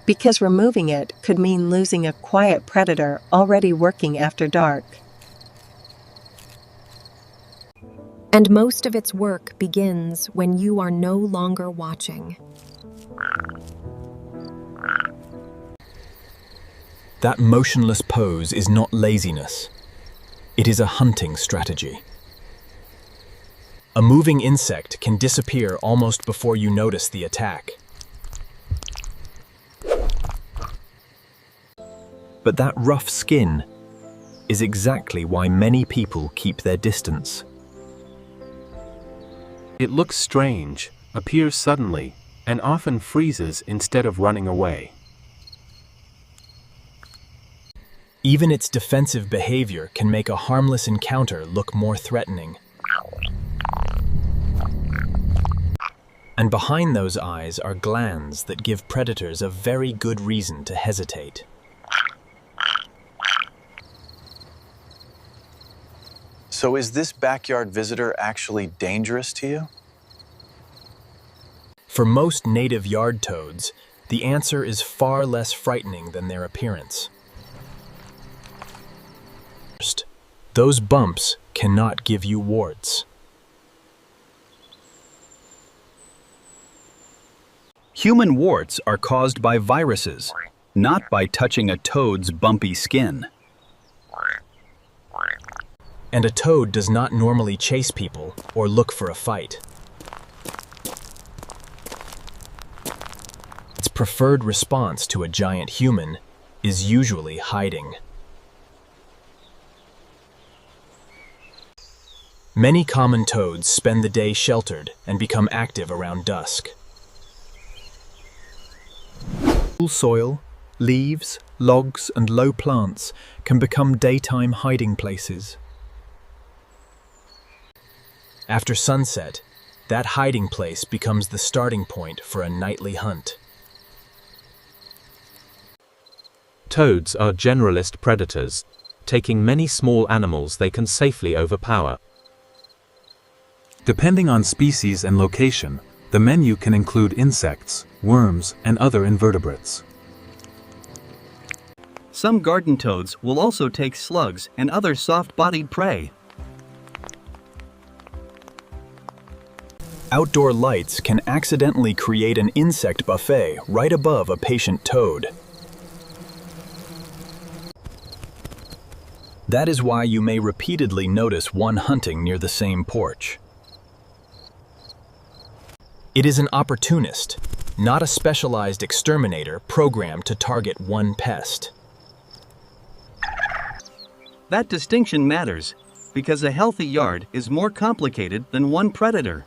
because removing it could mean losing a quiet predator already working after dark. And most of its work begins when you are no longer watching. That motionless pose is not laziness. It is a hunting strategy. A moving insect can disappear almost before you notice the attack. But that rough skin is exactly why many people keep their distance. It looks strange, appears suddenly, and often freezes instead of running away. Even its defensive behavior can make a harmless encounter look more threatening. And behind those eyes are glands that give predators a very good reason to hesitate. So is this backyard visitor actually dangerous to you? For most native yard toads, the answer is far less frightening than their appearance. First, those bumps cannot give you warts. Human warts are caused by viruses, not by touching a toad's bumpy skin. And a toad does not normally chase people or look for a fight. Its preferred response to a giant human is usually hiding. Many common toads spend the day sheltered and become active around dusk. Soil, leaves, logs, and low plants can become daytime hiding places. After sunset, that hiding place becomes the starting point for a nightly hunt. Toads are generalist predators, taking many small animals they can safely overpower. Depending on species and location, the menu can include insects, worms, and other invertebrates. Some garden toads will also take slugs and other soft-bodied prey. Outdoor lights can accidentally create an insect buffet right above a patient toad. That is why you may repeatedly notice one hunting near the same porch. It is an opportunist, not a specialized exterminator programmed to target one pest. That distinction matters, because a healthy yard is more complicated than one predator.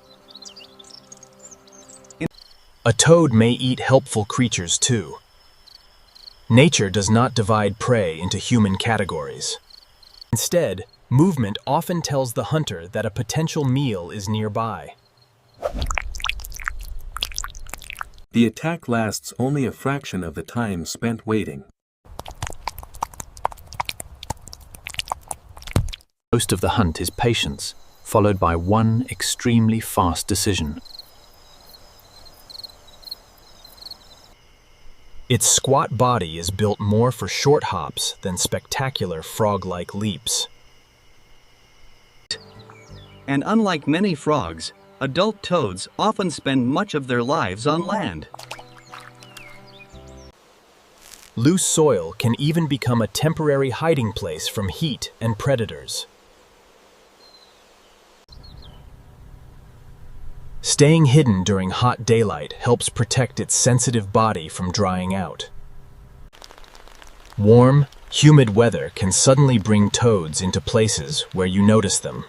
A toad may eat helpful creatures too. Nature does not divide prey into human categories. Instead, movement often tells the hunter that a potential meal is nearby. The attack lasts only a fraction of the time spent waiting. Most of the hunt is patience, followed by one extremely fast decision. Its squat body is built more for short hops than spectacular frog-like leaps. And unlike many frogs, adult toads often spend much of their lives on land. Loose soil can even become a temporary hiding place from heat and predators. Staying hidden during hot daylight helps protect its sensitive body from drying out. Warm, humid weather can suddenly bring toads into places where you notice them.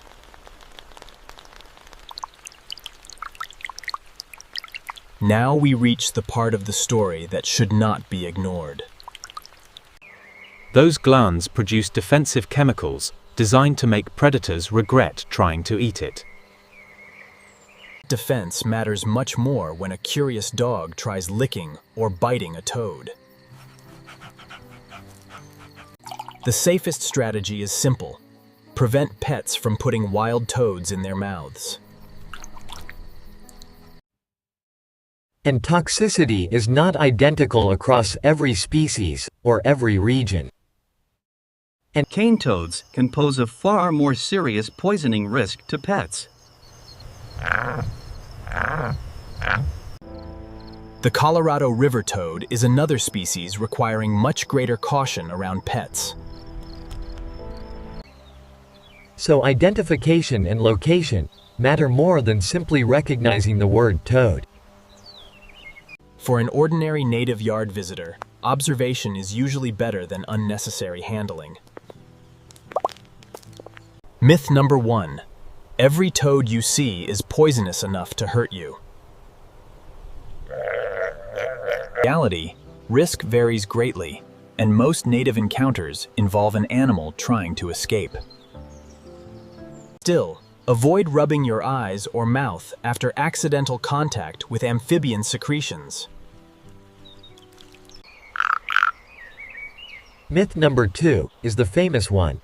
Now we reach the part of the story that should not be ignored. Those glands produce defensive chemicals designed to make predators regret trying to eat it. Defense matters much more when a curious dog tries licking or biting a toad. The safest strategy is simple: prevent pets from putting wild toads in their mouths. And toxicity is not identical across every species or every region. And cane toads can pose a far more serious poisoning risk to pets. The Colorado river toad is another species requiring much greater caution around pets. So identification and location matter more than simply recognizing the word toad. For an ordinary native yard visitor, observation is usually better than unnecessary handling. Myth number 1. Every toad you see is poisonous enough to hurt you. In reality, risk varies greatly, and most native encounters involve an animal trying to escape. Still, avoid rubbing your eyes or mouth after accidental contact with amphibian secretions. Myth number 2 is the famous one.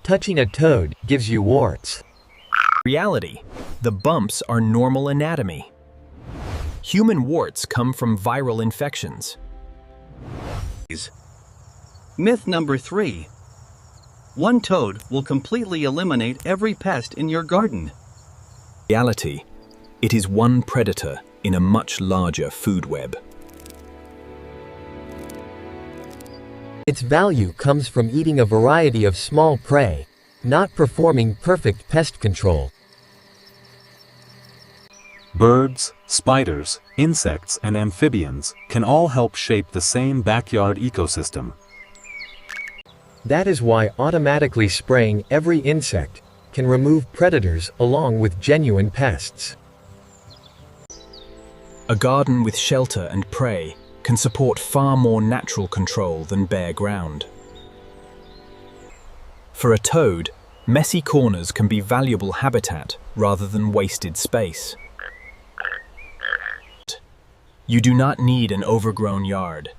Touching a toad gives you warts. In reality, the bumps are normal anatomy. Human warts come from viral infections. Myth number 3. One toad will completely eliminate every pest in your garden. In reality, it is one predator in a much larger food web. Its value comes from eating a variety of small prey, not performing perfect pest control. Birds, spiders, insects, and amphibians can all help shape the same backyard ecosystem. That is why automatically spraying every insect can remove predators along with genuine pests. A garden with shelter and prey can support far more natural control than bare ground. For a toad, messy corners can be valuable habitat rather than wasted space. You do not need an overgrown yard,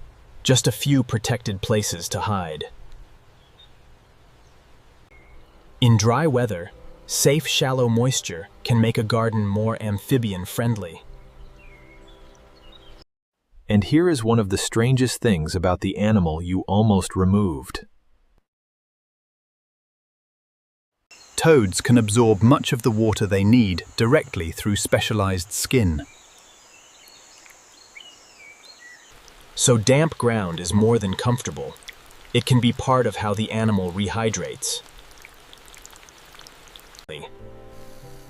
just a few protected places to hide. In dry weather, safe shallow moisture can make a garden more amphibian-friendly. And here is one of the strangest things about the animal you almost removed. Toads can absorb much of the water they need directly through specialized skin. So damp ground is more than comfortable. It can be part of how the animal rehydrates.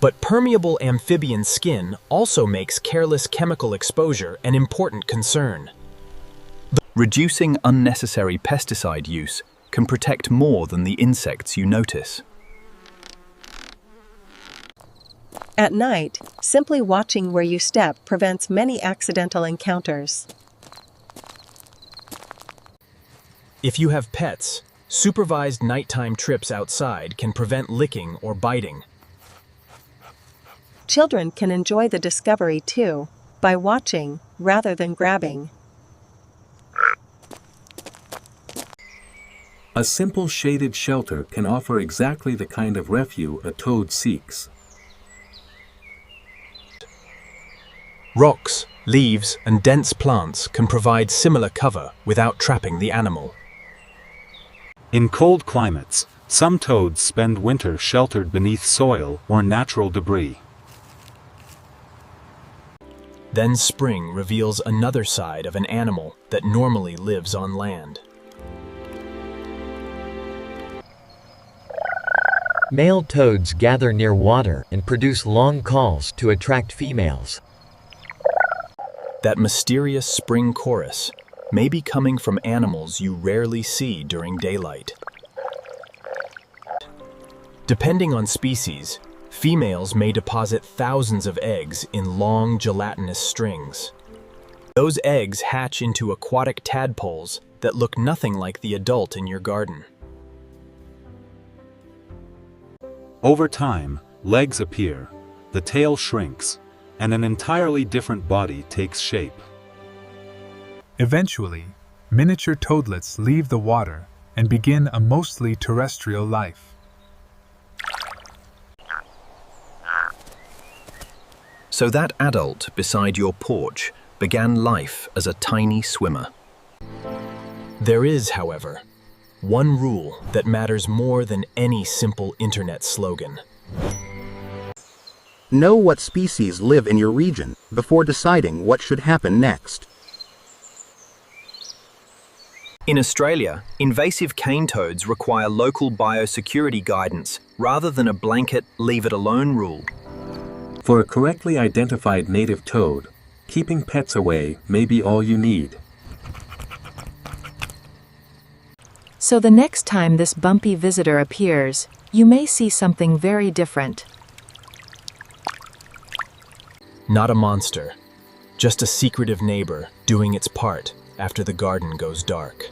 But permeable amphibian skin also makes careless chemical exposure an important concern. Reducing unnecessary pesticide use can protect more than the insects you notice. At night, simply watching where you step prevents many accidental encounters. If you have pets, supervised nighttime trips outside can prevent licking or biting. Children can enjoy the discovery too, by watching rather than grabbing. A simple shaded shelter can offer exactly the kind of refuge a toad seeks. Rocks, leaves, and dense plants can provide similar cover without trapping the animal. In cold climates, some toads spend winter sheltered beneath soil or natural debris. Then spring reveals another side of an animal that normally lives on land. Male toads gather near water and produce long calls to attract females. That mysterious spring chorus may be coming from animals you rarely see during daylight. Depending on species, females may deposit thousands of eggs in long, gelatinous strings. Those eggs hatch into aquatic tadpoles that look nothing like the adult in your garden. Over time, legs appear, the tail shrinks, and an entirely different body takes shape. Eventually, miniature toadlets leave the water and begin a mostly terrestrial life. So that adult beside your porch began life as a tiny swimmer. There is, however, one rule that matters more than any simple internet slogan. Know what species live in your region before deciding what should happen next. In Australia, invasive cane toads require local biosecurity guidance rather than a blanket leave it alone rule. For a correctly identified native toad, keeping pets away may be all you need. So the next time this bumpy visitor appears, you may see something very different. Not a monster, just a secretive neighbor doing its part after the garden goes dark.